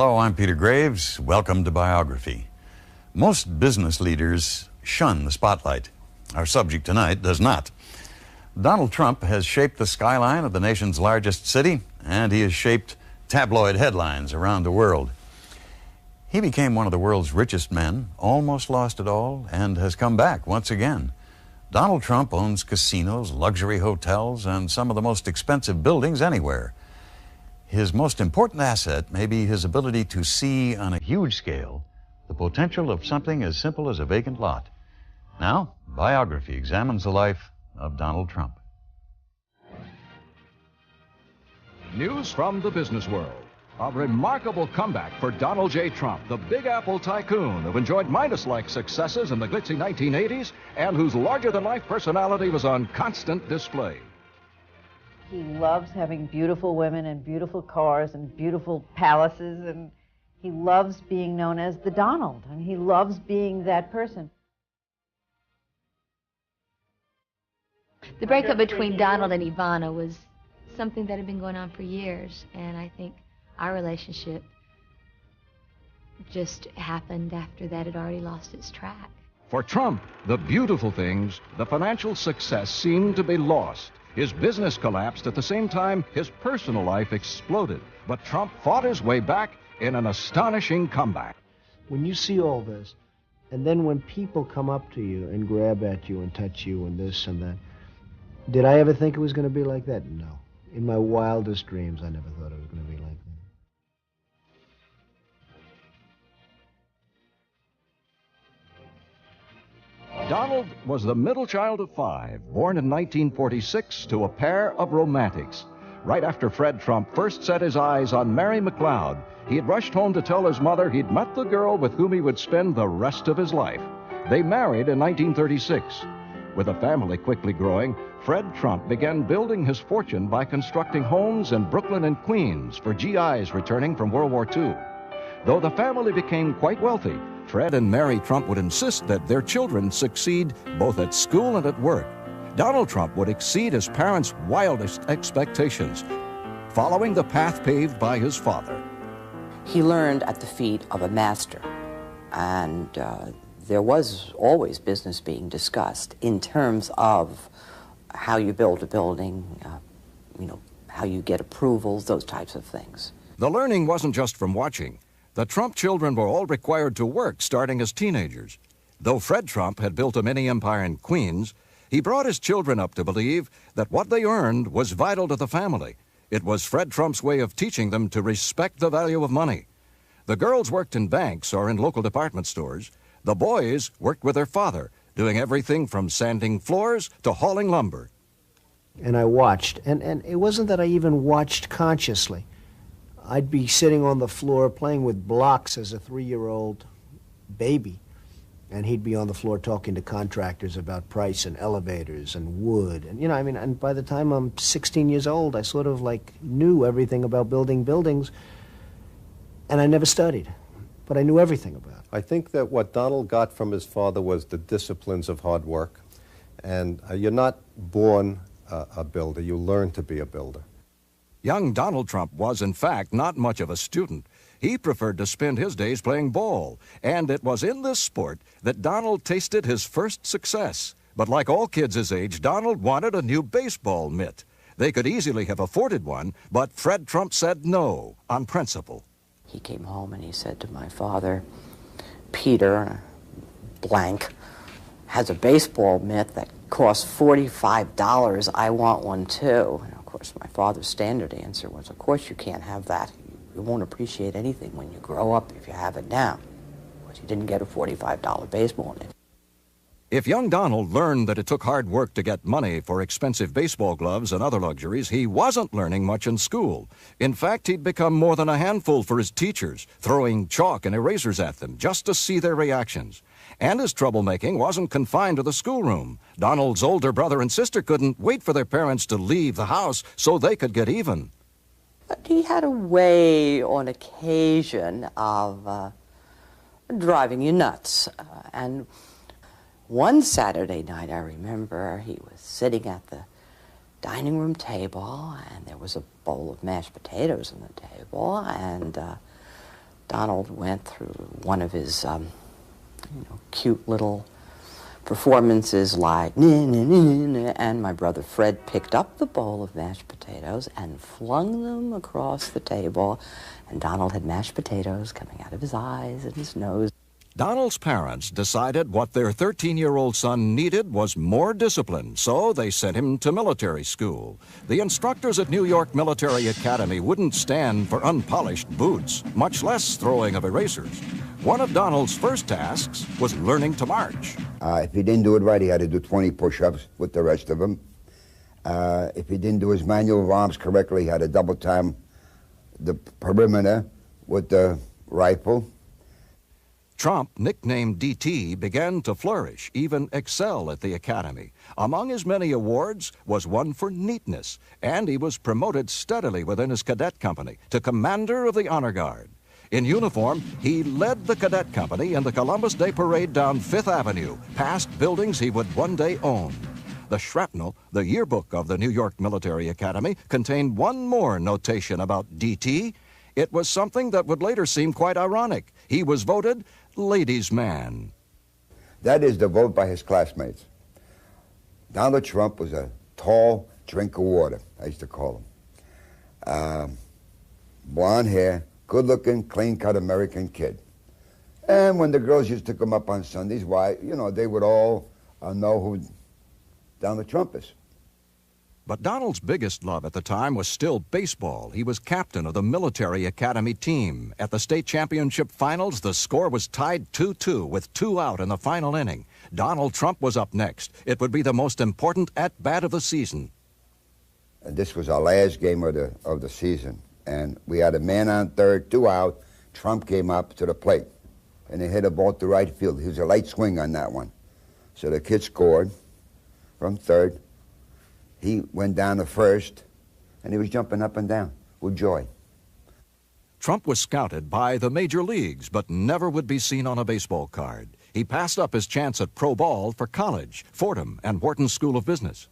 Hello, I'm Peter Graves. Welcome to Biography. Most business leaders shun the spotlight. Our subject tonight does not. Donald Trump has shaped the skyline of the nation's largest city, and he has shaped tabloid headlines around the world. He became one of the world's richest men, almost lost it all, and has come back once again. Donald Trump owns casinos, luxury hotels, and some of the most expensive buildings anywhere. His most important asset may be his ability to see on a huge scale the potential of something as simple as a vacant lot. Now, Biography examines the life of Donald Trump. News from the business world. A remarkable comeback for Donald J. Trump, the Big Apple tycoon who enjoyed Midas-like successes in the glitzy 1980s and whose larger-than-life personality was on constant display. He loves having beautiful women and beautiful cars and beautiful palaces, and he loves being known as the Donald, and he loves being that person. The breakup between Donald and Ivana was something that had been going on for years, and I think our relationship just happened after that had already lost its track. For Trump, the beautiful things, the financial success seemed to be lost. His business collapsed at the same time his personal life exploded. But Trump fought his way back in an astonishing comeback. When you see all this, and then when people come up to you and grab at you and touch you and this and that, did I ever think it was going to be like that? No. In my wildest dreams, I never thought it was going to be like that. Donald was the middle child of 5, born in 1946 to a pair of romantics. Right after Fred Trump first set his eyes on Mary McLeod, he had rushed home to tell his mother he'd met the girl with whom he would spend the rest of his life. They married in 1936. With the family quickly growing, Fred Trump began building his fortune by constructing homes in Brooklyn and Queens for GIs returning from World War II. Though the family became quite wealthy, Fred and Mary Trump would insist that their children succeed both at school and at work. Donald Trump would exceed his parents' wildest expectations, following the path paved by his father. He learned at the feet of a master, and there was always business being discussed in terms of how you build a building, how you get approvals, those types of things. The learning wasn't just from watching. The Trump children were all required to work starting as teenagers. Though Fred Trump had built a mini empire in Queens, he brought his children up to believe that what they earned was vital to the family. It was Fred Trump's way of teaching them to respect the value of money. The girls worked in banks or in local department stores. The boys worked with their father, doing everything from sanding floors to hauling lumber. And I watched, and it wasn't that I even watched consciously. I'd be sitting on the floor playing with blocks as a 3-year-old baby, and he'd be on the floor talking to contractors about price and elevators and wood. And, and by the time I'm 16 years old, I sort of knew everything about building buildings, and I never studied, but I knew everything about it. I think that what Donald got from his father was the disciplines of hard work. And you're not born a builder, you learn to be a builder. Young Donald Trump was, in fact, not much of a student. He preferred to spend his days playing ball, and it was in this sport that Donald tasted his first success. But like all kids his age, Donald wanted a new baseball mitt. They could easily have afforded one, but Fred Trump said no, on principle. He came home and he said to my father, Peter, blank, has a baseball mitt that costs $45. I want one too. And of course, my father's standard answer was, of course you can't have that. You won't appreciate anything when you grow up if you have it now. Because you didn't get a $45 baseball mitt. If young Donald learned that it took hard work to get money for expensive baseball gloves and other luxuries, he wasn't learning much in school. In fact, he'd become more than a handful for his teachers, throwing chalk and erasers at them just to see their reactions. And his troublemaking wasn't confined to the schoolroom. Donald's older brother and sister couldn't wait for their parents to leave the house so they could get even. But he had a way, on occasion, of driving you nuts. And one Saturday night, I remember, he was sitting at the dining room table, and there was a bowl of mashed potatoes on the table, and Donald went through one of his cute little performances like, and my brother Fred picked up the bowl of mashed potatoes and flung them across the table, and Donald had mashed potatoes coming out of his eyes and his nose. Donald's parents decided what their 13-year-old son needed was more discipline, so they sent him to military school. The instructors at New York Military Academy wouldn't stand for unpolished boots, much less throwing of erasers. One of Donald's first tasks was learning to march. If he didn't do it right, he had to do 20 push-ups with the rest of them. If he didn't do his manual of arms correctly, he had to double time the perimeter with the rifle. Trump, nicknamed DT, began to flourish, even excel at the academy. Among his many awards was one for neatness, and he was promoted steadily within his cadet company to commander of the Honor Guard. In uniform, he led the cadet company in the Columbus Day Parade down Fifth Avenue, past buildings he would one day own. The shrapnel, the yearbook of the New York Military Academy, contained one more notation about DT. It was something that would later seem quite ironic. He was voted ladies' man. That is the vote by his classmates. Donald Trump was a tall drink of water, I used to call him. Blonde hair, good-looking, clean-cut American kid. And when the girls used to come up on Sundays, why, they would all know who Donald Trump is. But Donald's biggest love at the time was still baseball. He was captain of the Military Academy team. At the state championship finals, the score was tied 2-2 with 2 out in the final inning. Donald Trump was up next. It would be the most important at-bat of the season. And this was our last game of the season. And we had a man on third, 2 out. Trump came up to the plate, and he hit a ball to right field. He was a light swing on that one. So the kid scored from third. He went down to first, and he was jumping up and down with joy. Trump was scouted by the major leagues, but never would be seen on a baseball card. He passed up his chance at pro ball for college, Fordham, and Wharton School of Business.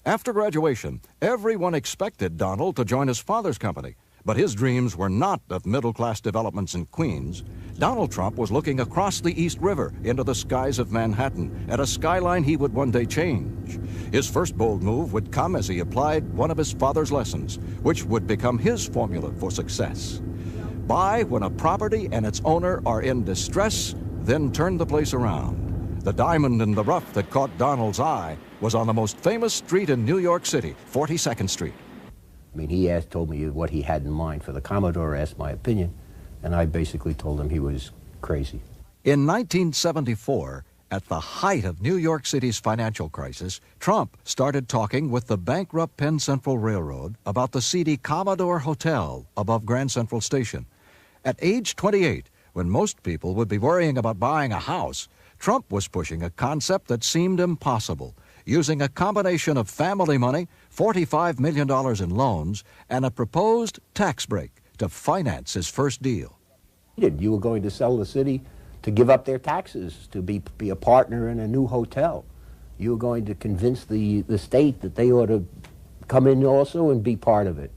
After graduation, everyone expected Donald to join his father's company, but his dreams were not of middle-class developments in Queens. Donald Trump was looking across the East River into the skies of Manhattan at a skyline he would one day change. His first bold move would come as he applied one of his father's lessons, which would become his formula for success. Buy when a property and its owner are in distress, then turn the place around. The diamond in the rough that caught Donald's eye was on the most famous street in New York City, 42nd Street. I mean, he told me what he had in mind for the Commodore, asked my opinion, and I basically told him he was crazy. In 1974, at the height of New York City's financial crisis, Trump started talking with the bankrupt Penn Central Railroad about the seedy Commodore Hotel above Grand Central Station. At age 28, when most people would be worrying about buying a house, Trump was pushing a concept that seemed impossible, using a combination of family money, $45 million in loans, and a proposed tax break to finance his first deal. You were going to sell the city to give up their taxes, to be a partner in a new hotel. You were going to convince the state that they ought to come in also and be part of it.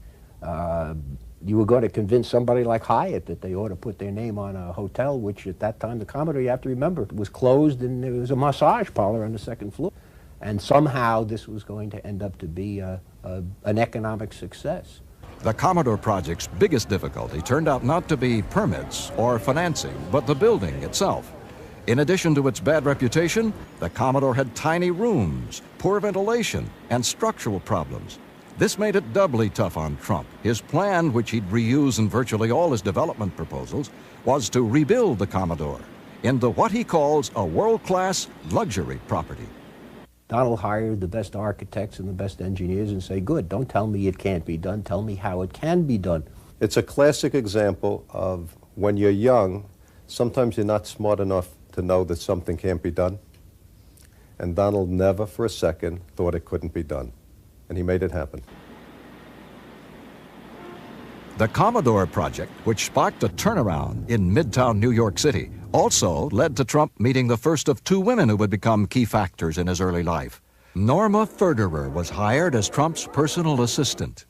You were going to convince somebody like Hyatt that they ought to put their name on a hotel, which at that time, the Commodore, you have to remember, was closed, and there was a massage parlor on the second floor. And somehow this was going to end up to be an economic success. The Commodore project's biggest difficulty turned out not to be permits or financing, but the building itself. In addition to its bad reputation, the Commodore had tiny rooms, poor ventilation, and structural problems. This made it doubly tough on Trump. His plan, which he'd reuse in virtually all his development proposals, was to rebuild the Commodore into what he calls a world-class luxury property. Donald hired the best architects and the best engineers and say, good, don't tell me it can't be done, tell me how it can be done. It's a classic example of when you're young, sometimes you're not smart enough to know that something can't be done. And Donald never for a second thought it couldn't be done. And he made it happen. The Commodore project, which sparked a turnaround in Midtown New York City, also led to Trump meeting the first of 2 women who would become key factors in his early life. Norma Ferderer was hired as Trump's personal assistant.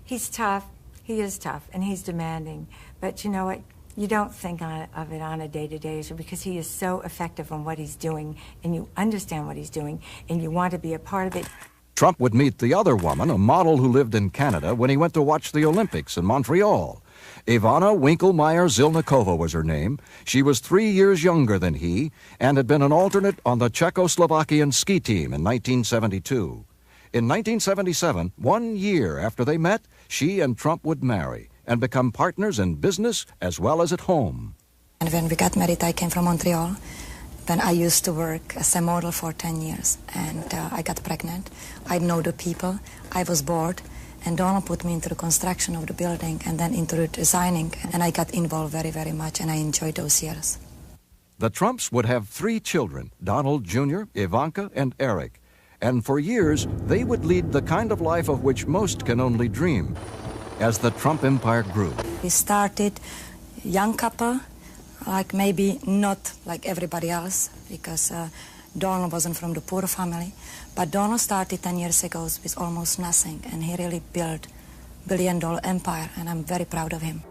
He's tough. He is tough, and he's demanding. But you know what? You don't think of it on a day-to-day basis because he is so effective on what he's doing, and you understand what he's doing, and you want to be a part of it. Trump would meet the other woman, a model who lived in Canada, when he went to watch the Olympics in Montreal. Ivana Winkelmeyer-Zilnikova was her name. She was 3 years younger than he and had been an alternate on the Czechoslovakian ski team in 1972. In 1977, 1 year after they met, she and Trump would marry and become partners in business as well as at home. And when we got married, I came from Montreal. Then I used to work as a model for 10 years, and I got pregnant. I know the people. I was bored, and Donald put me into the construction of the building and then into the designing, and I got involved very, very much, and I enjoyed those years. The Trumps would have 3 children, Donald Jr., Ivanka, and Eric. And for years, they would lead the kind of life of which most can only dream. As the Trump empire grew, We started young couple, like maybe not like everybody else, because Donald wasn't from the poor family. But Donald started 10 years ago with almost nothing, and he really built a billion-dollar empire, and I'm very proud of him.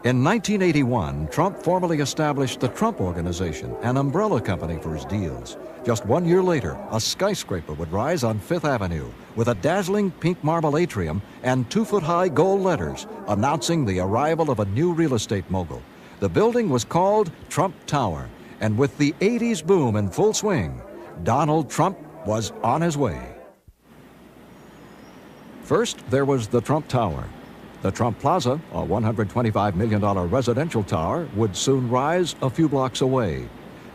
in 1981, Trump formally established the Trump Organization, an umbrella company for his deals. Just 1 year later, a skyscraper would rise on Fifth Avenue with a dazzling pink marble atrium and 2-foot-high gold letters announcing the arrival of a new real estate mogul. The building was called Trump Tower, and with the 80s boom in full swing, Donald Trump was on his way. First, there was the Trump Tower. The Trump Plaza, a $125 million residential tower, would soon rise a few blocks away.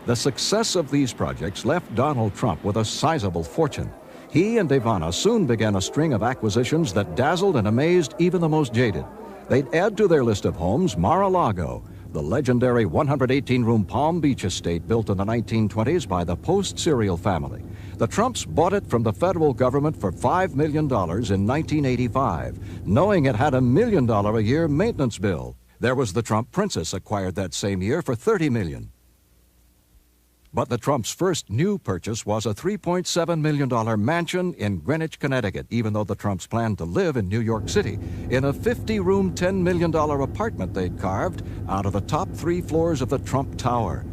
The success of these projects left Donald Trump with a sizable fortune. He and Ivana soon began a string of acquisitions that dazzled and amazed even the most jaded. They'd add to their list of homes Mar-a-Lago, the legendary 118-room Palm Beach estate built in the 1920s by the post-serial family. The Trumps bought it from the federal government for $5 million in 1985, knowing it had $1 million a year maintenance bill. There was the Trump Princess, acquired that same year for $30 million. But the Trumps' first new purchase was a $3.7 million mansion in Greenwich, Connecticut, even though the Trumps planned to live in New York City, in a 50-room, $10 million apartment they'd carved out of the top 3 floors of the Trump Tower.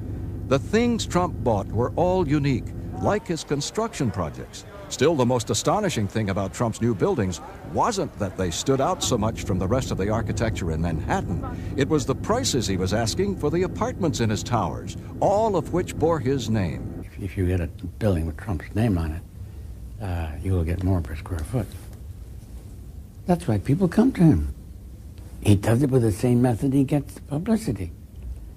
The things Trump bought were all unique, like his construction projects. Still, the most astonishing thing about Trump's new buildings wasn't that they stood out so much from the rest of the architecture in Manhattan. It was the prices he was asking for the apartments in his towers, all of which bore his name. If you get a building with Trump's name on it, you will get more per square foot. That's why people come to him. He does it with the same method he gets publicity.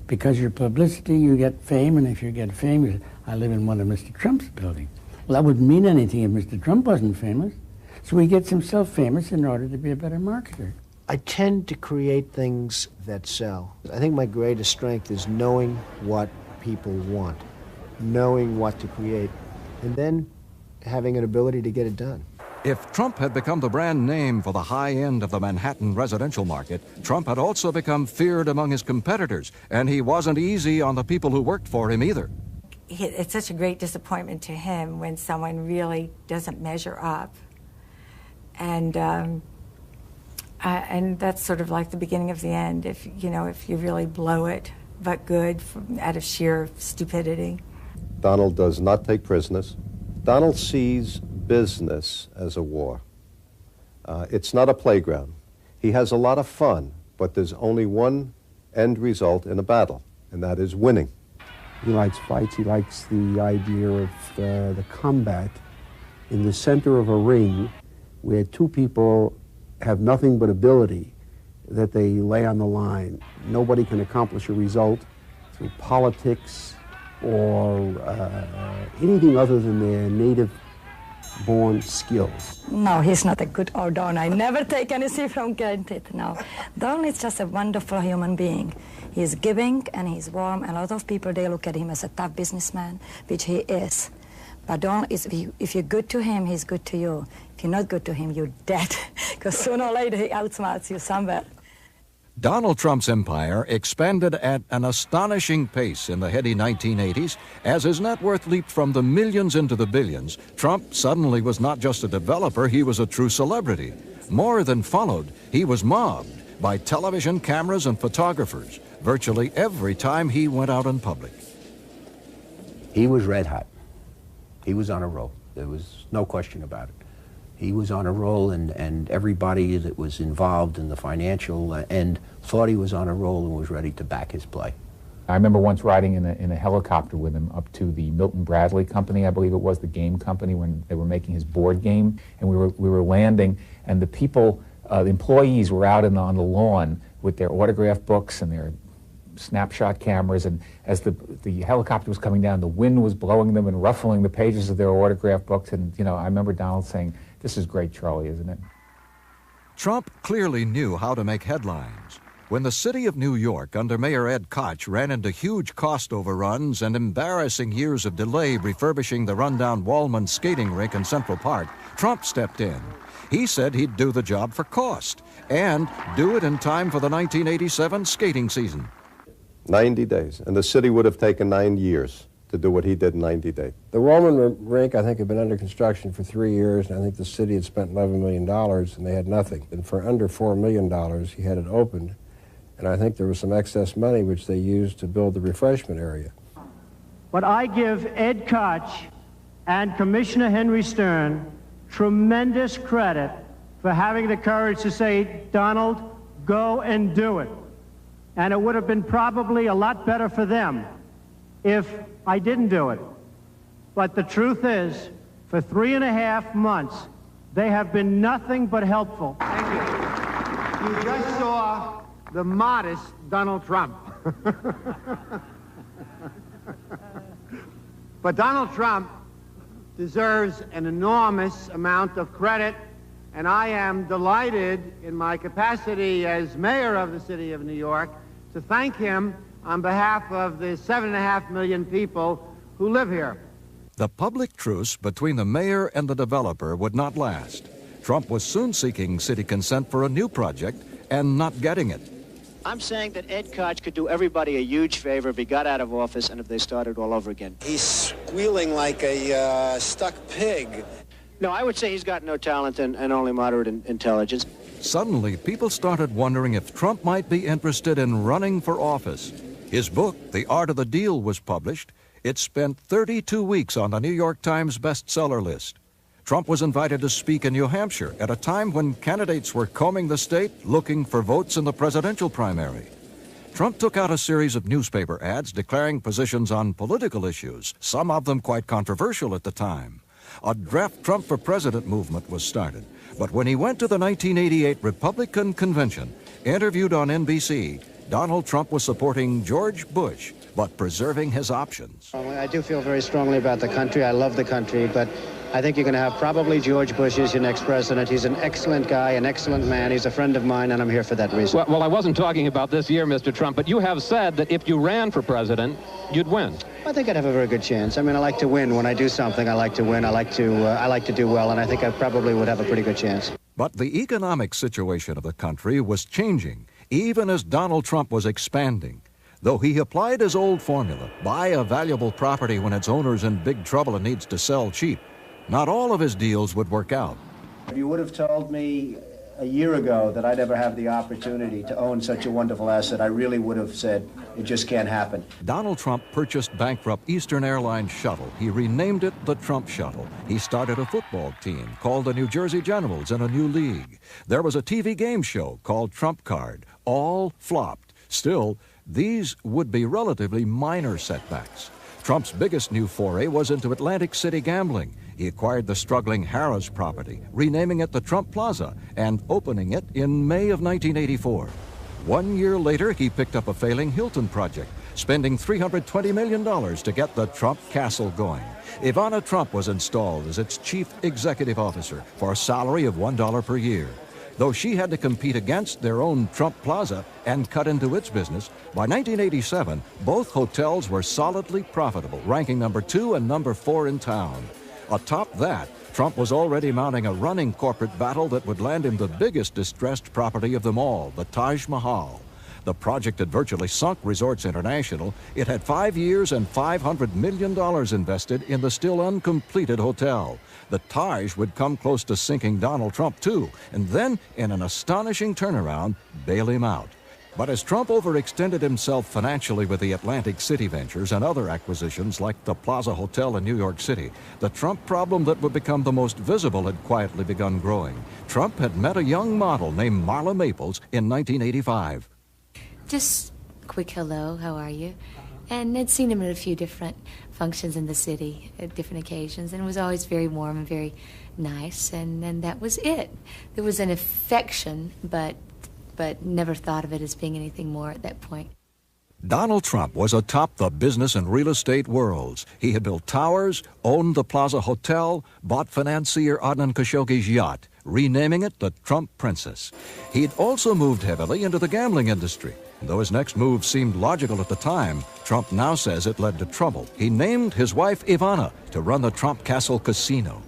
Because your publicity, you get fame, and if you get fame, you say, I live in one of Mr. Trump's buildings. Well, that wouldn't mean anything if Mr. Trump wasn't famous. So he gets himself famous in order to be a better marketer. I tend to create things that sell. I think my greatest strength is knowing what people want, knowing what to create, and then having an ability to get it done. If Trump had become the brand name for the high end of the Manhattan residential market, Trump had also become feared among his competitors, and he wasn't easy on the people who worked for him either. It's such a great disappointment to him when someone really doesn't measure up. And that's sort of like the beginning of the end, if you really blow it, but good, out of sheer stupidity. Donald does not take prisoners. Donald sees business as a war. It's not a playground. He has a lot of fun, but there's only one end result in a battle, and that is winning. He likes fights. He likes the idea of the combat in the center of a ring where 2 people have nothing but ability that they lay on the line. Nobody can accomplish a result through politics or anything other than their native-born skills. No, he's not a good Don. I never take anything from granted, no. Don is just a wonderful human being. He's giving and he's warm, and a lot of people, they look at him as a tough businessman, which he is. But Don is, if you're good to him, he's good to you. If you're not good to him, you're dead, because sooner or later he outsmarts you somewhere. Donald Trump's empire expanded at an astonishing pace in the heady 1980s. As his net worth leaped from the millions into the billions, Trump suddenly was not just a developer, he was a true celebrity. More than followed, he was mobbed by television cameras and photographers. virtually every time he went out in public. He was red hot. He was on a roll. There was no question about it. He was on a roll, and everybody that was involved in the financial end thought he was on a roll and was ready to back his play. I remember once riding in a helicopter with him up to the Milton Bradley Company, I believe it was, the game company, when they were making his board game, and we were landing, and the people, the employees were out on the lawn with their autograph books and their snapshot cameras, and as the helicopter was coming down, the wind was blowing them and ruffling the pages of their autograph books, and I remember Donald saying, "This is great, Charlie, isn't it?" Trump clearly knew how to make headlines. When the city of New York under Mayor Ed Koch ran into huge cost overruns and embarrassing years of delay refurbishing the rundown Wallman skating rink in Central Park, Trump stepped in. He said he'd do the job for cost and do it in time for the 1987 skating season. 90 days, and the city would have taken 9 years to do what he did in 90 days. The Wallman rink, I think, had been under construction for 3 years, and I think the city had spent $11 million, and they had nothing. And for under $4 million, he had it opened, and I think there was some excess money which they used to build the refreshment area. But I give Ed Koch and Commissioner Henry Stern tremendous credit for having the courage to say, "Donald, go and do it." And it would have been probably a lot better for them if I didn't do it. But the truth is, for 3.5 months, they have been nothing but helpful. Thank you. You just saw the modest Donald Trump. But Donald Trump deserves an enormous amount of credit, and I am delighted in my capacity as mayor of the city of New York to thank him on behalf of the 7.5 million people who live here. The public truce between the mayor and the developer would not last. Trump was soon seeking city consent for a new project and not getting it. I'm saying that Ed Koch could do everybody a huge favor if he got out of office and if they started all over again. He's squealing like a stuck pig. No, I would say he's got no talent and only moderate intelligence. Suddenly, people started wondering if Trump might be interested in running for office. His book, The Art of the Deal, was published. It spent 32 weeks on the New York Times bestseller list. Trump was invited to speak in New Hampshire at a time when candidates were combing the state looking for votes in the presidential primary. Trump took out a series of newspaper ads declaring positions on political issues, some of them quite controversial at the time. A draft Trump for President movement was started. But when he went to the 1988 Republican convention, interviewed on NBC, Donald Trump was supporting George Bush, but preserving his options. I do feel very strongly about the country. I love the country, but I think you're going to have probably George Bush as your next president. He's an excellent guy, an excellent man. He's a friend of mine, and I'm here for that reason. Well, I wasn't talking about this year, Mr. Trump, but you have said that if you ran for president, you'd win. I think I'd have a very good chance. I mean, I like to win. When I do something, I like to win. I like to do well, and I think I probably would have a pretty good chance. But the economic situation of the country was changing, even as Donald Trump was expanding. Though he applied his old formula, buy a valuable property when its owner's in big trouble and needs to sell cheap, not all of his deals would work out. If you would have told me a year ago that I'd ever have the opportunity to own such a wonderful asset, I really would have said it just can't happen. Donald Trump purchased bankrupt Eastern Airlines shuttle. He renamed it the Trump Shuttle. He started a football team called the New Jersey Generals in a new league. There was a TV game show called Trump Card. All flopped. Still, these would be relatively minor setbacks. Trump's biggest new foray was into Atlantic City gambling. He acquired the struggling Harrah's property, renaming it the Trump Plaza, and opening it in May of 1984. 1 year later, he picked up a failing Hilton project, spending $320 million to get the Trump Castle going. Ivana Trump was installed as its chief executive officer for a salary of $1 per year. Though she had to compete against their own Trump Plaza and cut into its business, by 1987, both hotels were solidly profitable, ranking number 2 and number 4 in town. Atop that, Trump was already mounting a running corporate battle that would land him the biggest distressed property of them all, the Taj Mahal. The project had virtually sunk Resorts International. It had 5 years and $500 million invested in the still uncompleted hotel. The Taj would come close to sinking Donald Trump, too, and then, in an astonishing turnaround, bail him out. But as Trump overextended himself financially with the Atlantic City ventures and other acquisitions like the Plaza Hotel in New York City, the Trump problem that would become the most visible had quietly begun growing. Trump had met a young model named Marla Maples in 1985. Just a quick hello, how are you? And I'd seen him at a few different functions in the city at different occasions, and it was always very warm and very nice, and that was it. There was an affection, but never thought of it as being anything more at that point. Donald Trump was atop the business and real estate worlds. He had built towers, owned the Plaza Hotel, bought financier Adnan Khashoggi's yacht, renaming it the Trump Princess. He'd also moved heavily into the gambling industry. Though his next move seemed logical at the time, Trump now says it led to trouble. He named his wife Ivana to run the Trump Castle Casino.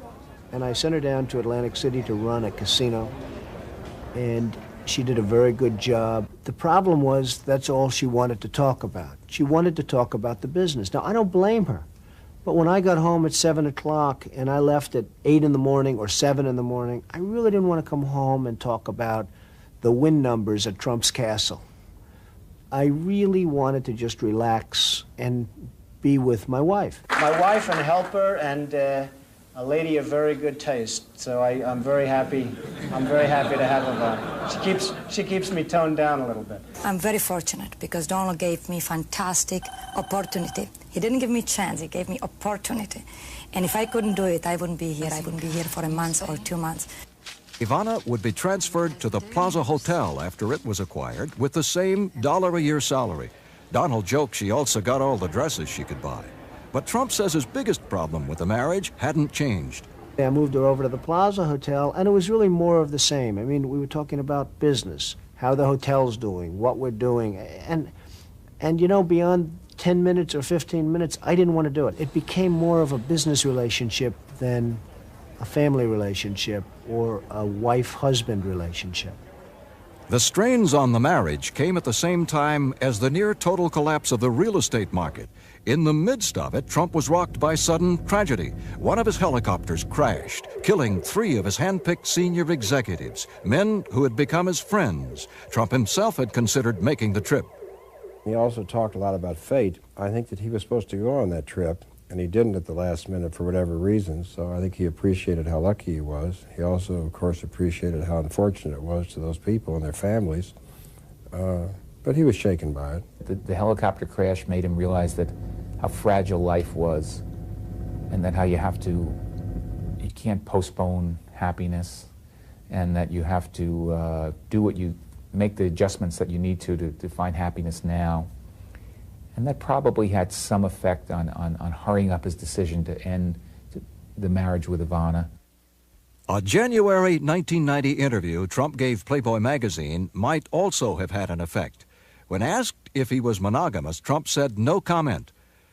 And I sent her down to Atlantic City to run a casino, and she did a very good job. The problem was that's all she wanted to talk about. She wanted to talk about the business. Now, I don't blame her, but when I got home at 7 o'clock and I left at 8 in the morning or 7 in the morning, I really didn't want to come home and talk about the win numbers at Trump's castle. I really wanted to just relax and be with my wife. My wife and helper and a lady of very good taste, so I'm very happy. I'm very happy to have Ivana. She keeps me toned down a little bit. I'm very fortunate because Donald gave me fantastic opportunity. He didn't give me chance, he gave me opportunity. And if I couldn't do it, I wouldn't be here. I wouldn't be here for a month or 2 months. Ivana would be transferred to the Plaza Hotel after it was acquired with the same $1-a-year salary. Donald joked she also got all the dresses she could buy. But Trump says his biggest problem with the marriage hadn't changed. I moved her over to the Plaza Hotel, and it was really more of the same. I mean, we were talking about business, how the hotel's doing, what we're doing. And you know, beyond 10 minutes or 15 minutes, I didn't want to do it. It became more of a business relationship than a family relationship or a wife-husband relationship. The strains on the marriage came at the same time as the near-total collapse of the real estate market. In the midst of it, Trump was rocked by sudden tragedy. One of his helicopters crashed, killing 3 of his hand-picked senior executives, men who had become his friends. Trump himself had considered making the trip. He also talked a lot about fate. I think that he was supposed to go on that trip, and he didn't at the last minute for whatever reason, so I think he appreciated how lucky he was. He also, of course, appreciated how unfortunate it was to those people and their families, but he was shaken by it. The helicopter crash made him realize that how fragile life was, and that how you can't postpone happiness, and that you have to make the adjustments that you need to find happiness now. And that probably had some effect on hurrying up his decision to end the marriage with Ivana. A January 1990 interview Trump gave Playboy magazine might also have had an effect. When asked if he was monogamous, Trump said no comment.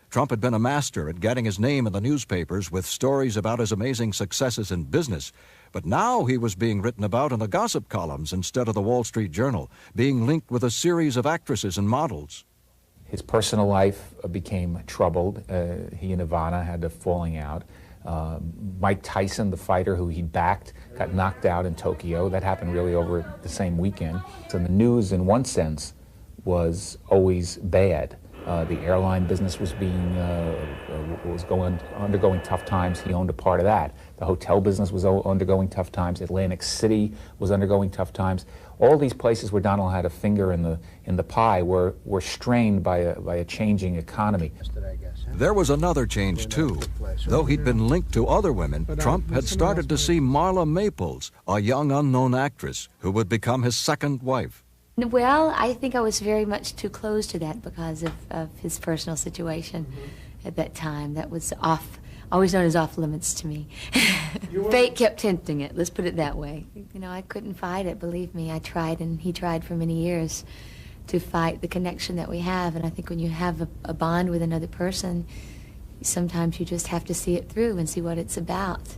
Trump had been a master at getting his name in the newspapers with stories about his amazing successes in business. But now he was being written about in the gossip columns instead of the Wall Street Journal, being linked with a series of actresses and models. His personal life became troubled. He and Ivana had a falling out. Mike Tyson, the fighter who he backed, got knocked out in Tokyo. That happened really over the same weekend. So the news, in one sense, was always bad. The airline business was undergoing tough times. He owned a part of that. The hotel business was undergoing tough times. Atlantic City was undergoing tough times. All these places where Donald had a finger in the pie were strained by a changing economy. There was another change, too. Though he'd been linked to other women, Trump had started to see Marla Maples, a young unknown actress, who would become his second wife. Well, I think I was very much too close to that because of his personal situation at that time. That was always known as off limits to me. Fate kept tempting it, let's put it that way. You know, I couldn't fight it, believe me. I tried, and he tried for many years to fight the connection that we have. And I think when you have a bond with another person, sometimes you just have to see it through and see what it's about,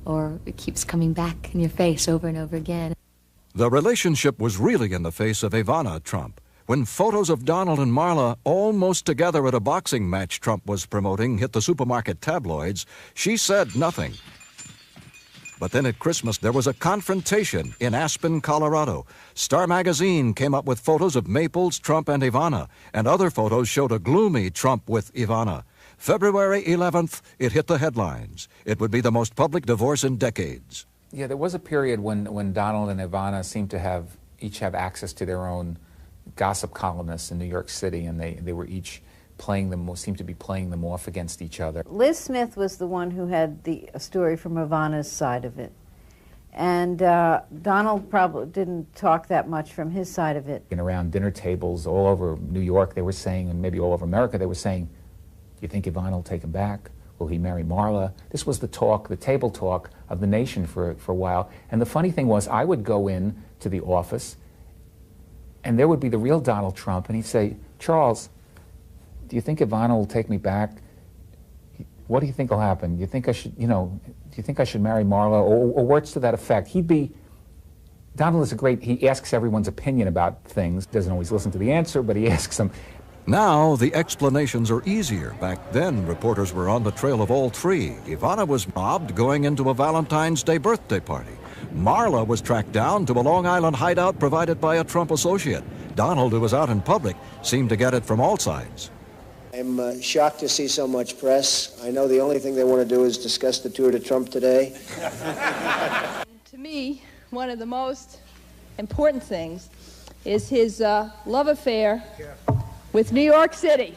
or it keeps coming back in your face over and over again. The relationship was really in the face of Ivana Trump. When photos of Donald and Marla almost together at a boxing match Trump was promoting hit the supermarket tabloids, she said nothing. But then at Christmas, there was a confrontation in Aspen, Colorado. Star magazine came up with photos of Maples, Trump, and Ivana, and other photos showed a gloomy Trump with Ivana. February 11th, it hit the headlines. It would be the most public divorce in decades. Yeah, there was a period when Donald and Ivana seemed to each have access to their own gossip columnists in New York City, and they were each seemed to be playing them off against each other. Liz Smith was the one who had the story from Ivana's side of it. And Donald probably didn't talk that much from his side of it. And around dinner tables all over New York, they were saying, and maybe all over America, they were saying, do you think Ivana will take him back? Will he marry Marla? This was the talk, the table talk of the nation for a while. And the funny thing was, I would go in to the office, and there would be the real Donald Trump, and he'd say, Charles, do you think Ivana will take me back? What do you think will happen? Do you think I should, do you think I should marry Marla? Or words to that effect. Donald is he asks everyone's opinion about things. Doesn't always listen to the answer, but he asks them. Now, the explanations are easier. Back then, reporters were on the trail of all three. Ivana was mobbed going into a Valentine's Day birthday party. Marla was tracked down to a Long Island hideout provided by a Trump associate. Donald, who was out in public, seemed to get it from all sides. I'm shocked to see so much press. I know the only thing they want to do is discuss the tour to Trump today. To me, one of the most important things is his love affair with New York City.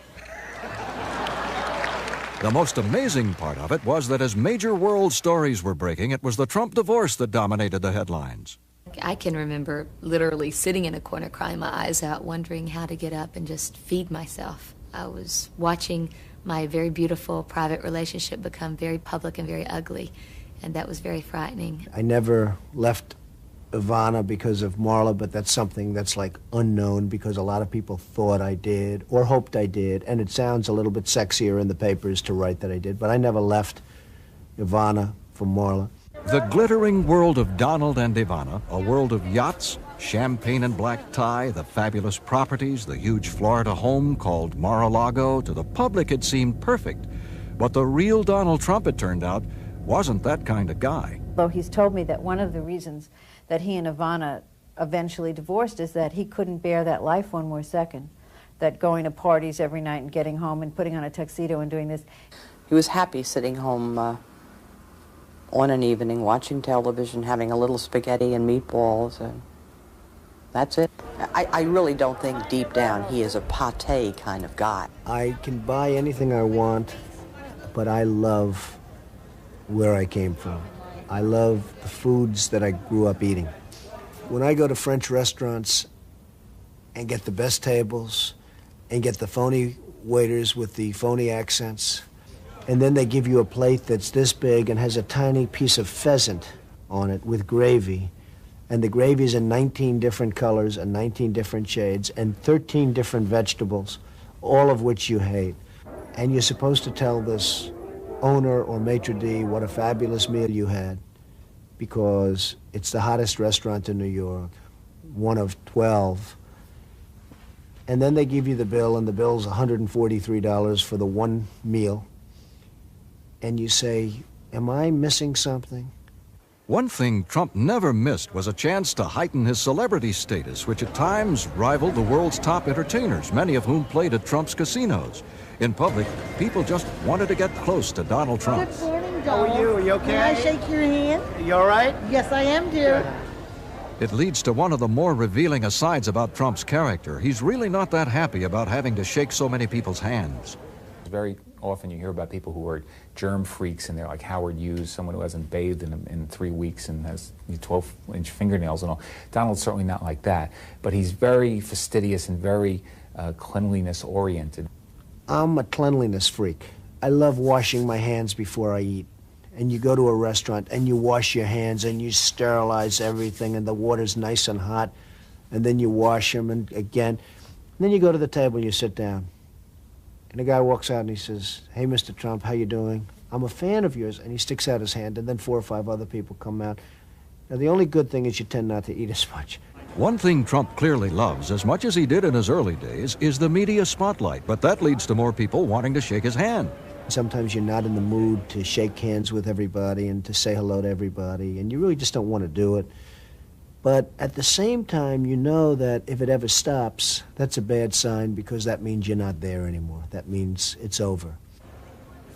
The most amazing part of it was that as major world stories were breaking, it was the Trump divorce that dominated the headlines. I can remember literally sitting in a corner crying my eyes out, wondering how to get up and just feed myself. I was watching my very beautiful private relationship become very public and very ugly, and that was very frightening. I never left Ivana because of Marla, but that's something that's like unknown because a lot of people thought I did or hoped I did, and it sounds a little bit sexier in the papers to write that I did, but I never left Ivana for Marla. The glittering world of Donald and Ivana, a world of yachts, champagne and black tie, the fabulous properties, the huge Florida home called Mar-a-Lago, to the public it seemed perfect. But the real Donald Trump, it turned out, wasn't that kind of guy. Though he's told me that one of the reasons that he and Ivana eventually divorced is that he couldn't bear that life one more second, that going to parties every night and getting home and putting on a tuxedo and doing this. He was happy sitting home on an evening, watching television, having a little spaghetti and meatballs, and that's it. I really don't think deep down he is a pâté kind of guy. I can buy anything I want, but I love where I came from. I love the foods that I grew up eating. When I go to French restaurants and get the best tables and get the phony waiters with the phony accents, and then they give you a plate that's this big and has a tiny piece of pheasant on it with gravy, and the gravy is in 19 different colors and 19 different shades and 13 different vegetables, all of which you hate. And you're supposed to tell this owner or maitre d' what a fabulous meal you had because it's the hottest restaurant in New York, one of 12. And then they give you the bill, and the bill's $143 for the one meal. And you say, am I missing something? One thing Trump never missed was a chance to heighten his celebrity status, which at times rivaled the world's top entertainers, many of whom played at Trump's casinos. In public, people just wanted to get close to Donald Trump. Good morning, Donald. How are you? Are you okay? Can I shake your hand? You all right? Yes, I am, dear. It leads to one of the more revealing asides about Trump's character. He's really not that happy about having to shake so many people's hands. Very often you hear about people who are germ freaks, and they're like Howard Hughes, someone who hasn't bathed in 3 weeks and has 12-inch fingernails and all. Donald's certainly not like that, but he's very fastidious and very cleanliness-oriented. I'm a cleanliness freak. I love washing my hands before I eat. And you go to a restaurant and you wash your hands and you sterilize everything and the water's nice and hot, and then you wash them and again. And then you go to the table and you sit down. And the guy walks out and he says, hey, Mr. Trump, how you doing? I'm a fan of yours. And he sticks out his hand, and then 4 or 5 other people come out. Now, the only good thing is you tend not to eat as much. One thing Trump clearly loves, as much as he did in his early days, is the media spotlight. But that leads to more people wanting to shake his hand. Sometimes you're not in the mood to shake hands with everybody and to say hello to everybody, and you really just don't want to do it. But at the same time, you know that if it ever stops, that's a bad sign, because that means you're not there anymore. That means it's over.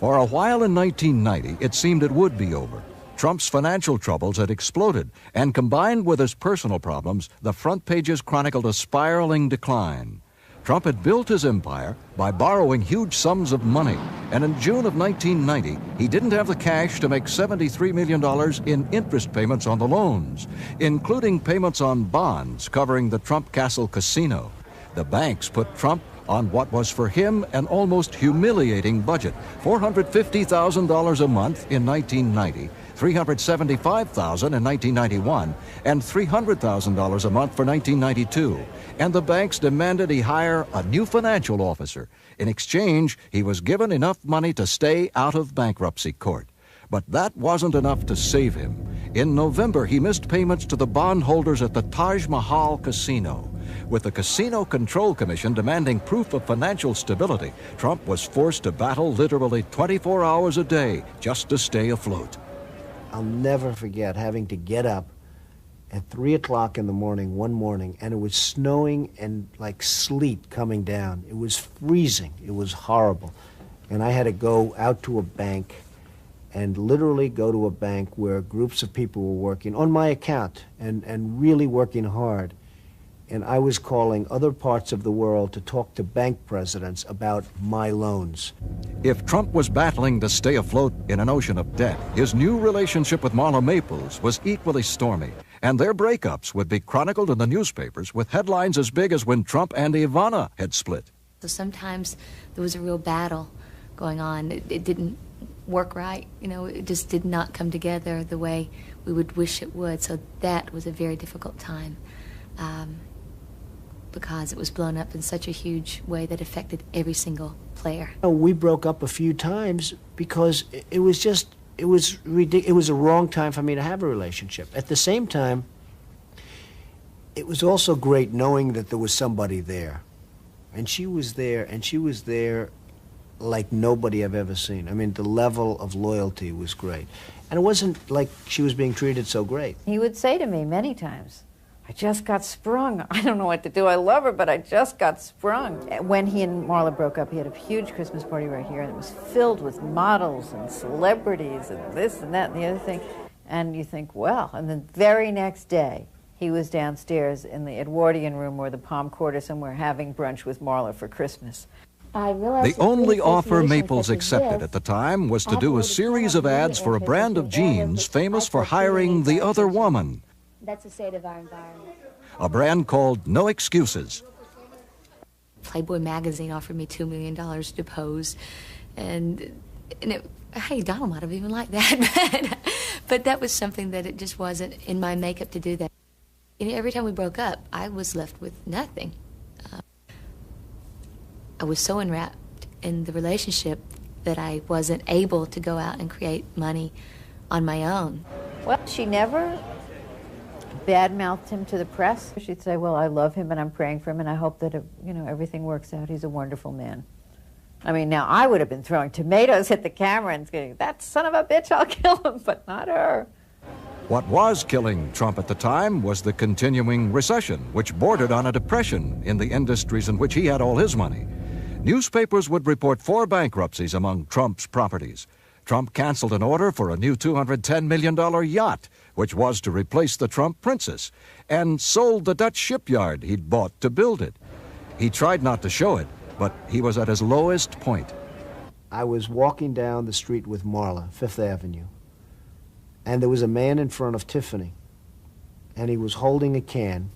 For a while in 1990, it seemed it would be over. Trump's financial troubles had exploded, and combined with his personal problems, the front pages chronicled a spiraling decline. Trump had built his empire by borrowing huge sums of money, and in June of 1990, he didn't have the cash to make $73 million in interest payments on the loans, including payments on bonds covering the Trump Castle Casino. The banks put Trump on what was for him an almost humiliating budget, $450,000 a month in 1990, $375,000 in 1991, and $300,000 a month for 1992. And the banks demanded he hire a new financial officer. In exchange, he was given enough money to stay out of bankruptcy court. But that wasn't enough to save him. In November, he missed payments to the bondholders at the Taj Mahal Casino. With the Casino Control Commission demanding proof of financial stability, Trump was forced to battle literally 24 hours a day just to stay afloat. I'll never forget having to get up at 3 o'clock in the morning one morning, and it was snowing and like sleet coming down. It was freezing. It was horrible. And I had to go out to a bank and literally go to a bank where groups of people were working on my account and really working hard. And I was calling other parts of the world to talk to bank presidents about my loans. If Trump was battling to stay afloat in an ocean of debt, his new relationship with Marla Maples was equally stormy, and their breakups would be chronicled in the newspapers with headlines as big as when Trump and Ivana had split. So sometimes there was a real battle going on. It didn't work right. You know, it just did not come together the way we would wish it would. So that was a very difficult time. Because it was blown up in such a huge way that affected every single player. We broke up a few times because it was ridiculous. It was a wrong time for me to have a relationship. At the same time, it was also great knowing that there was somebody there. And she was there like nobody I've ever seen. I mean, the level of loyalty was great. And it wasn't like she was being treated so great. He would say to me many times, I just got sprung. I don't know what to do. I love her, but I just got sprung. When he and Marla broke up, he had a huge Christmas party right here, and it was filled with models and celebrities and this and that and the other thing. And you think, well, and the very next day, he was downstairs in the Edwardian room or the Palm Court or somewhere having brunch with Marla for Christmas. The only offer Maples accepted at the time was to do a series of ads for a brand of jeans famous for hiring the other woman. That's the state of our environment. A brand called No Excuses. Playboy magazine offered me $2 million to pose, and hey, Donald might have even liked that, but that was something that it just wasn't in my makeup to do that. You know, every time we broke up, I was left with nothing. I was so enwrapped in the relationship that I wasn't able to go out and create money on my own. Well, she never badmouthed him to the press. She'd say, well, I love him and I'm praying for him and I hope that, everything works out. He's a wonderful man. I mean, now I would have been throwing tomatoes at the camera and saying, that son of a bitch, I'll kill him, but not her. What was killing Trump at the time was the continuing recession, which bordered on a depression in the industries in which he had all his money. Newspapers would report 4 bankruptcies among Trump's properties. Trump canceled an order for a new $210 million yacht, which was to replace the Trump Princess, and sold the Dutch shipyard he'd bought to build it. He tried not to show it, but he was at his lowest point. I was walking down the street with Marla, Fifth Avenue, and there was a man in front of Tiffany, and he was holding a can,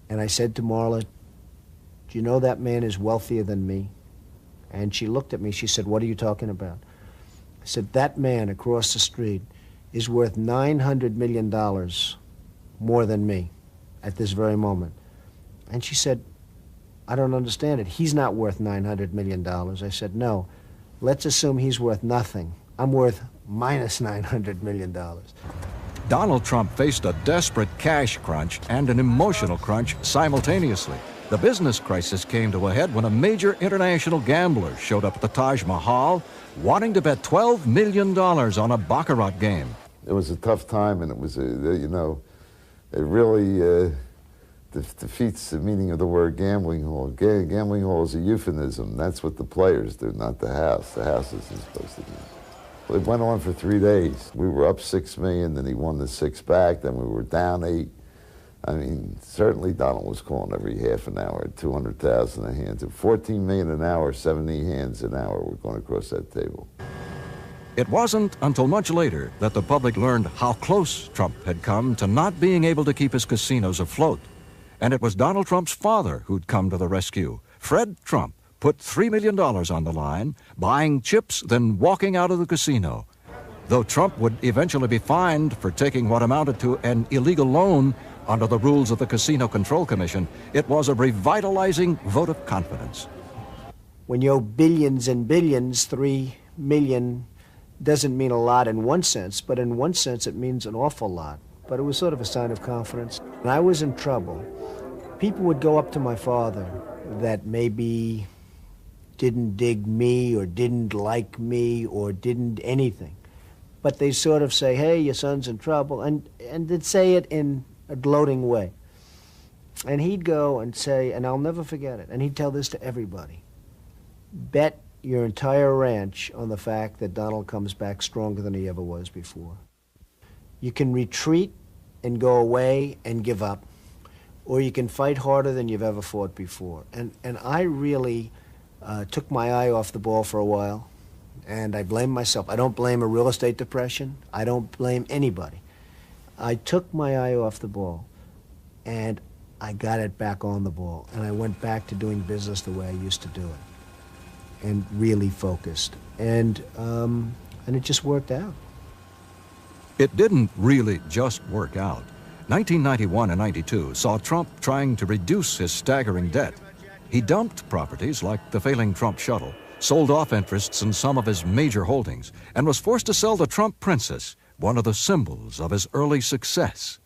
and I said to Marla, do you know that man is wealthier than me? And she looked at me, she said, what are you talking about? I said, that man across the street is worth $900 million more than me at this very moment. And she said, I don't understand it. He's not worth $900 million. I said, no, let's assume he's worth nothing. I'm worth minus $900 million. Donald Trump faced a desperate cash crunch and an emotional crunch simultaneously. The business crisis came to a head when a major international gambler showed up at the Taj Mahal wanting to bet $12 million on a baccarat game. It was a tough time, and it was, you know, it really defeats the meaning of the word gambling hall. Gambling hall is a euphemism. That's what the players do, not the house. The house isn't supposed to do. Well, it went on for 3 days. We were up $6 million, then he won the 6 back, then we were down 8. I mean, certainly Donald was calling every half an hour at 200,000 a hand. At 14 million an hour, 70 hands an hour were going across that table. It wasn't until much later that the public learned how close Trump had come to not being able to keep his casinos afloat. And it was Donald Trump's father who'd come to the rescue. Fred Trump put $3 million on the line, buying chips, then walking out of the casino. Though Trump would eventually be fined for taking what amounted to an illegal loan under the rules of the Casino Control Commission, it was a revitalizing vote of confidence. When you owe billions and billions, 3 million doesn't mean a lot in one sense, but in one sense it means an awful lot. But it was sort of a sign of confidence. When I was in trouble, people would go up to my father that maybe didn't dig me or didn't like me or didn't anything. But they sort of say, hey, your son's in trouble, and they'd say it in a gloating way. And he'd go and say, and I'll never forget it, and he'd tell this to everybody, bet your entire ranch on the fact that Donald comes back stronger than he ever was before. You can retreat and go away and give up, or you can fight harder than you've ever fought before. And I really took my eye off the ball for a while, and I blame myself. I don't blame a real estate depression. I don't blame anybody. I took my eye off the ball, and I got it back on the ball, and I went back to doing business the way I used to do it, and really focused, and it just worked out. It didn't really just work out. 1991 and 92 saw Trump trying to reduce his staggering debt. He dumped properties like the failing Trump shuttle, sold off interests in some of his major holdings, and was forced to sell the Trump Princess, one of the symbols of his early success.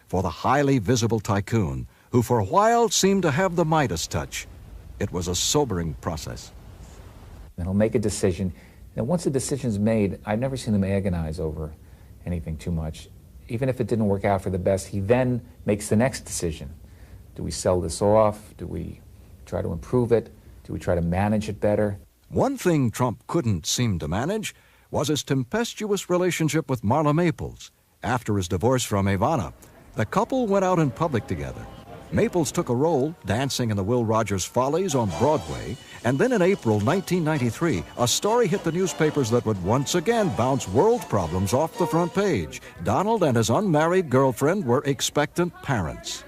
For the highly visible tycoon, who for a while seemed to have the Midas touch, it was a sobering process. And he'll make a decision, and once a decision's made, I've never seen him agonize over anything too much. Even if it didn't work out for the best, he then makes the next decision. Do we sell this off? Do we try to improve it? Do we try to manage it better? One thing Trump couldn't seem to manage was his tempestuous relationship with Marla Maples. After his divorce from Ivana, the couple went out in public together. Maples took a role dancing in the Will Rogers Follies on Broadway, and then in April 1993, a story hit the newspapers that would once again bounce world problems off the front page. Donald and his unmarried girlfriend were expectant parents.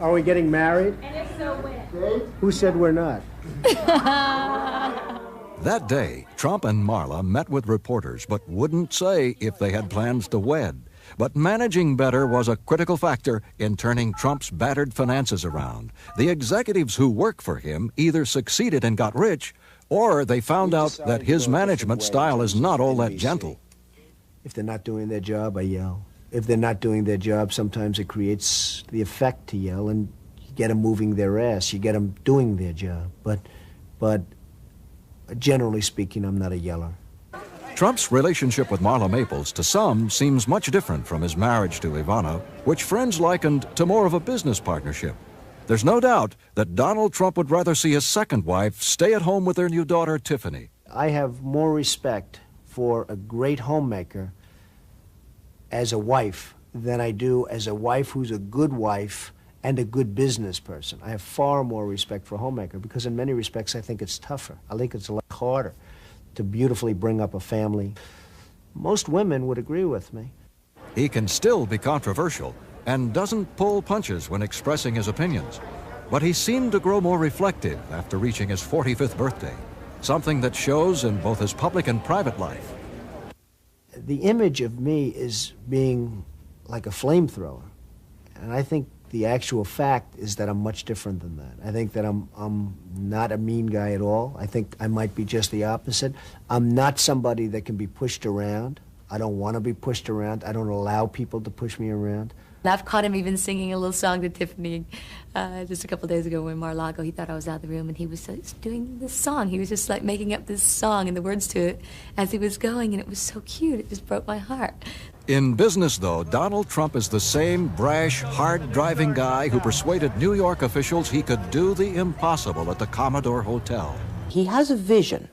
Are we getting married? And if so, when? Who said we're not? That day, Trump and Marla met with reporters, but wouldn't say if they had plans to wed. But managing better was a critical factor in turning Trump's battered finances around. The executives who work for him either succeeded and got rich, or they found out that his management style is not all that gentle. If they're not doing their job, I yell. If they're not doing their job, sometimes it creates the effect to yell, and you get them moving their ass, you get them doing their job. But generally speaking, I'm not a yeller. Trump's relationship with Marla Maples, to some, seems much different from his marriage to Ivana, which friends likened to more of a business partnership. There's no doubt that Donald Trump would rather see his second wife stay at home with their new daughter, Tiffany. I have more respect for a great homemaker as a wife than I do as a wife who's a good wife and a good business person. I have far more respect for a homemaker because in many respects I think it's tougher. I think it's a lot harder to beautifully bring up a family. Most women would agree with me. He can still be controversial and doesn't pull punches when expressing his opinions. But he seemed to grow more reflective after reaching his 45th birthday, something that shows in both his public and private life. The image of me is being like a flamethrower, and I think the actual fact is that I'm much different than that. I think that I'm not a mean guy at all. I think I might be just the opposite. I'm not somebody that can be pushed around. I don't want to be pushed around. I don't allow people to push me around. And I've caught him even singing a little song to Tiffany just a couple days ago when Mar-a-Lago, he thought I was out of the room, and he was doing this song. He was just like making up this song and the words to it as he was going, and it was so cute. It just broke my heart. In business, though, Donald Trump is the same brash, hard-driving guy who persuaded New York officials he could do the impossible at the Commodore Hotel. He has a vision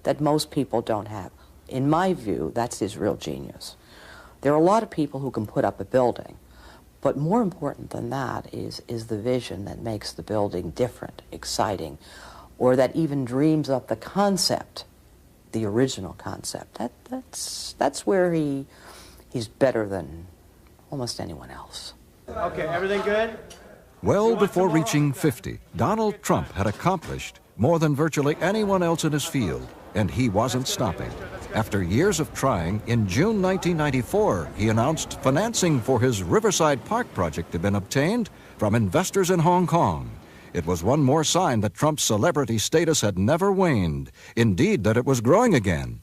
that most people don't have. In my view, that's his real genius. There are a lot of people who can put up a building, but more important than that is the vision that makes the building different, exciting, or that even dreams up the concept, the original concept. That's where he's better than almost anyone else. Okay, everything good? Well before reaching 50, Donald Trump had accomplished more than virtually anyone else in his field, and he wasn't stopping. After years of trying, in June 1994, he announced financing for his Riverside Park project had been obtained from investors in Hong Kong. It was one more sign that Trump's celebrity status had never waned, indeed that it was growing again.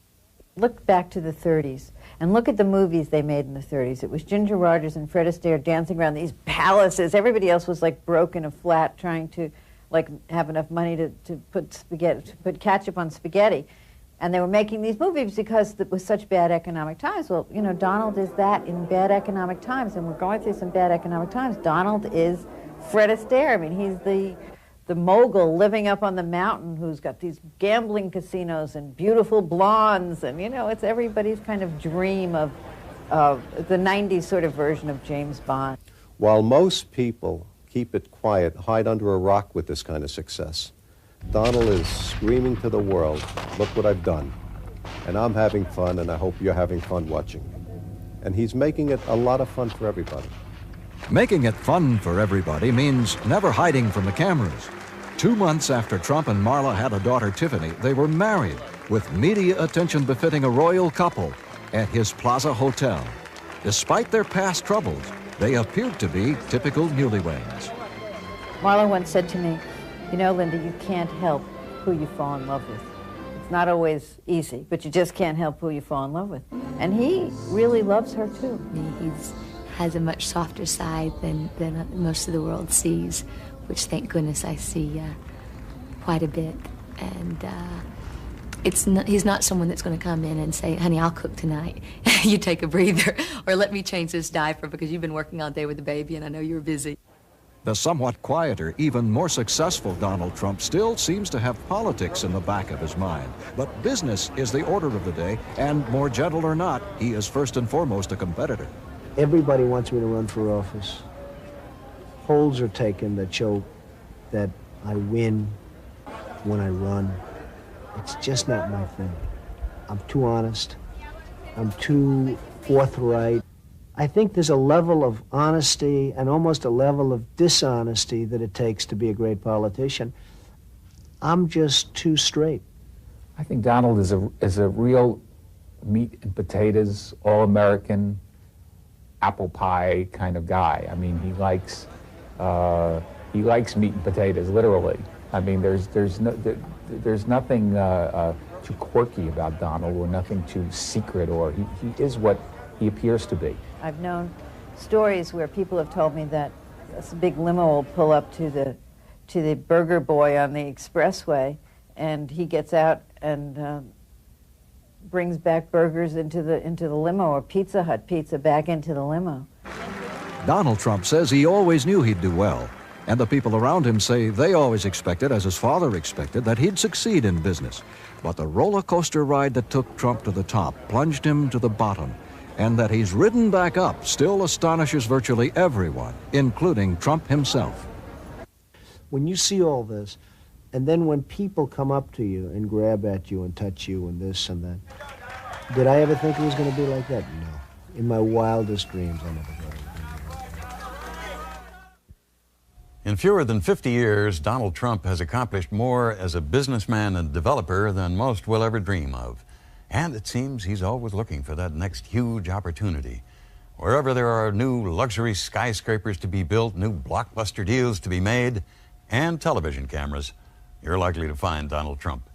Look back to the 30s and look at the movies they made in the 30s. It was Ginger Rogers and Fred Astaire dancing around these palaces. Everybody else was like broke in a flat trying to like have enough money to put ketchup on spaghetti. And they were making these movies because it was such bad economic times. Well, you know, Donald is that in bad economic times, and we're going through some bad economic times. Donald is Fred Astaire. I mean, he's the mogul living up on the mountain who's got these gambling casinos and beautiful blondes, and, you know, it's everybody's kind of dream of the 90s sort of version of James Bond. While most people keep it quiet, hide under a rock with this kind of success, Donald is screaming to the world, look what I've done. And I'm having fun, and I hope you're having fun watching. And he's making it a lot of fun for everybody. Making it fun for everybody means never hiding from the cameras. 2 months after Trump and Marla had a daughter, Tiffany, they were married with media attention befitting a royal couple at his Plaza Hotel. Despite their past troubles, they appeared to be typical newlyweds. Marla once said to me, you know, Linda, you can't help who you fall in love with. It's not always easy, but you just can't help who you fall in love with. And he really loves her, too. He has a much softer side than most of the world sees, which, thank goodness, I see quite a bit. And he's not someone that's going to come in and say, honey, I'll cook tonight. You take a breather. Or let me change this diaper because you've been working all day with the baby and I know you're busy. The somewhat quieter, even more successful Donald Trump still seems to have politics in the back of his mind. But business is the order of the day, and more gentle or not, he is first and foremost a competitor. Everybody wants me to run for office. Polls are taken that show that I win when I run. It's just not my thing. I'm too honest. I'm too forthright. I think there's a level of honesty and almost a level of dishonesty that it takes to be a great politician. I'm just too straight. I think Donald is a real meat and potatoes, all-American, apple pie kind of guy. I mean, he likes meat and potatoes, literally. I mean, there's nothing too quirky about Donald, or nothing too secret, or he is what he appears to be. I've known stories where people have told me that a big limo will pull up to the burger boy on the expressway, and he gets out and brings back burgers into the limo, or Pizza Hut pizza back into the limo. Donald Trump says he always knew he'd do well, and the people around him say they always expected, as his father expected, that he'd succeed in business. But the roller coaster ride that took Trump to the top plunged him to the bottom, and that he's ridden back up still astonishes virtually everyone, including Trump himself. When you see all this, and then when people come up to you and grab at you and touch you and this and that, did I ever think it was going to be like that? No. In my wildest dreams, I never thought it would be like that. In fewer than 50 years, Donald Trump has accomplished more as a businessman and developer than most will ever dream of. And it seems he's always looking for that next huge opportunity. Wherever there are new luxury skyscrapers to be built, new blockbuster deals to be made, and television cameras, you're likely to find Donald Trump.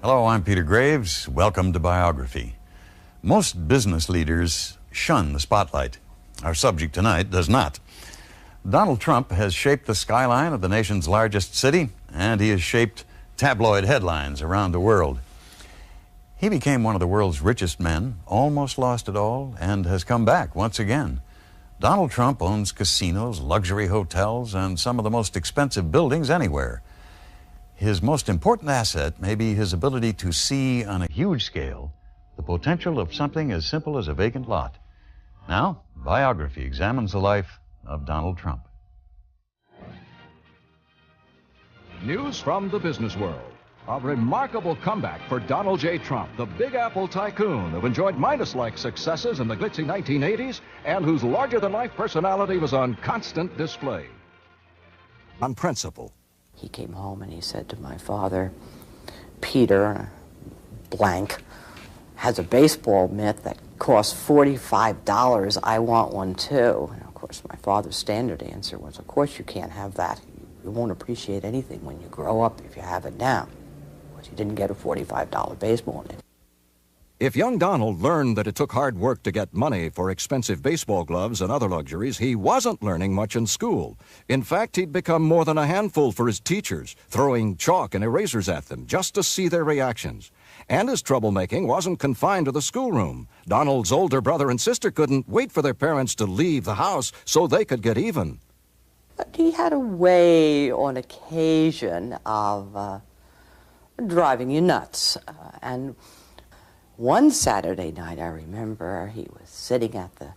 Hello, I'm Peter Graves. Welcome to Biography. Most business leaders shun the spotlight. Our subject tonight does not. Donald Trump has shaped the skyline of the nation's largest city, and he has shaped tabloid headlines around the world. He became one of the world's richest men, almost lost it all, and has come back once again. Donald Trump owns casinos, luxury hotels, and some of the most expensive buildings anywhere. His most important asset may be his ability to see on a huge scale the potential of something as simple as a vacant lot. Now, Biography examines the life of Donald Trump. News from the business world. A remarkable comeback for Donald J. Trump, the Big Apple tycoon who enjoyed Midas-like successes in the glitzy 1980s and whose larger-than-life personality was on constant display. On principle. He came home and he said to my father, Peter, blank, has a baseball mitt that costs $45. I want one too. And of course, my father's standard answer was, of course you can't have that. You won't appreciate anything when you grow up if you have it now. But you didn't get a $45 baseball mitt. If young Donald learned that it took hard work to get money for expensive baseball gloves and other luxuries, he wasn't learning much in school. In fact, he'd become more than a handful for his teachers, throwing chalk and erasers at them just to see their reactions. And his troublemaking wasn't confined to the schoolroom. Donald's older brother and sister couldn't wait for their parents to leave the house so they could get even. But he had a way on occasion of driving you nuts. And one Saturday night, I remember, he was sitting at the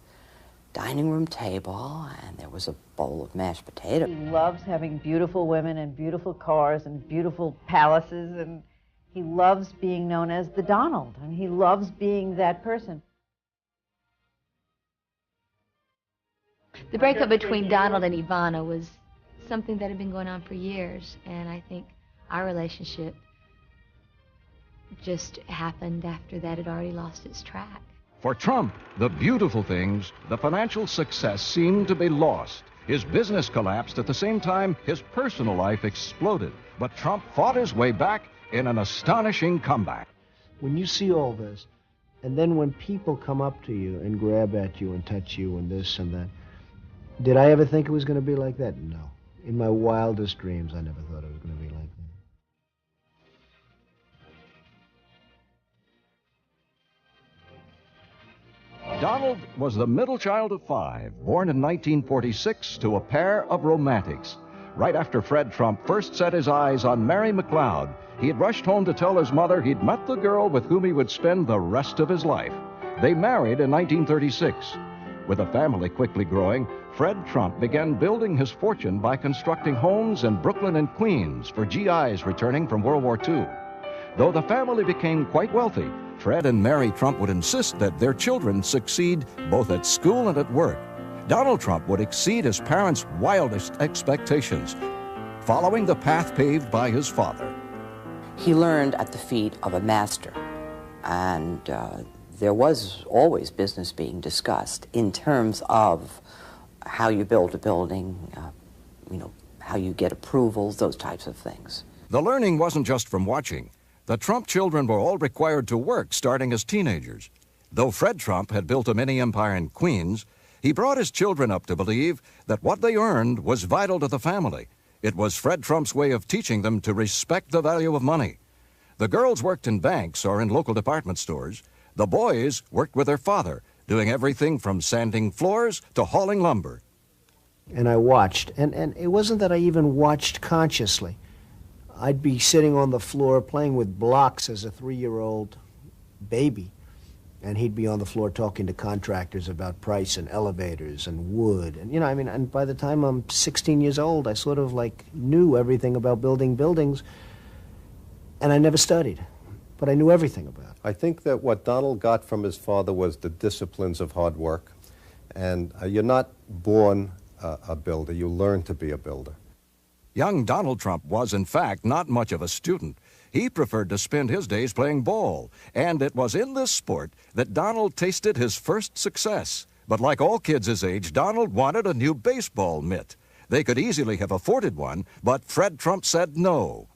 dining room table, and there was a bowl of mashed potato. He loves having beautiful women and beautiful cars and beautiful palaces, and he loves being known as the Donald, and he loves being that person. The breakup between Donald and Ivana was something that had been going on for years, and I think our relationship just happened after that had already lost its track. For Trump, the beautiful things, the financial success seemed to be lost. His business collapsed at the same time his personal life exploded. But Trump fought his way back in an astonishing comeback. When you see all this, and then when people come up to you and grab at you and touch you and this and that, did I ever think it was going to be like that? No. In my wildest dreams, I never thought it was going to be like that. Donald was the middle child of 5, born in 1946 to a pair of romantics. Right after Fred Trump first set his eyes on Mary McLeod, he had rushed home to tell his mother he'd met the girl with whom he would spend the rest of his life. They married in 1936. With a family quickly growing, Fred Trump began building his fortune by constructing homes in Brooklyn and Queens for GIs returning from World War II. Though the family became quite wealthy, Fred and Mary Trump would insist that their children succeed both at school and at work. Donald Trump would exceed his parents' wildest expectations, following the path paved by his father. He learned at the feet of a master, and there was always business being discussed in terms of how you build a building, how you get approvals, those types of things. The learning wasn't just from watching. The Trump children were all required to work starting as teenagers. Though Fred Trump had built a mini empire in Queens, he brought his children up to believe that what they earned was vital to the family. It was Fred Trump's way of teaching them to respect the value of money. The girls worked in banks or in local department stores. The boys worked with their father, doing everything from sanding floors to hauling lumber. And I watched, and it wasn't that I even watched consciously. I'd be sitting on the floor playing with blocks as a 3-year-old baby, and he'd be on the floor talking to contractors about price and elevators and wood. And, and by the time I'm 16 years old, I sort of knew everything about building buildings, and I never studied, but I knew everything about it. I think that what Donald got from his father was the disciplines of hard work. And you're not born a builder, you learn to be a builder. Young Donald Trump was, in fact, not much of a student. He preferred to spend his days playing ball, and it was in this sport that Donald tasted his first success. But like all kids his age, Donald wanted a new baseball mitt. They could easily have afforded one, but Fred Trump said no.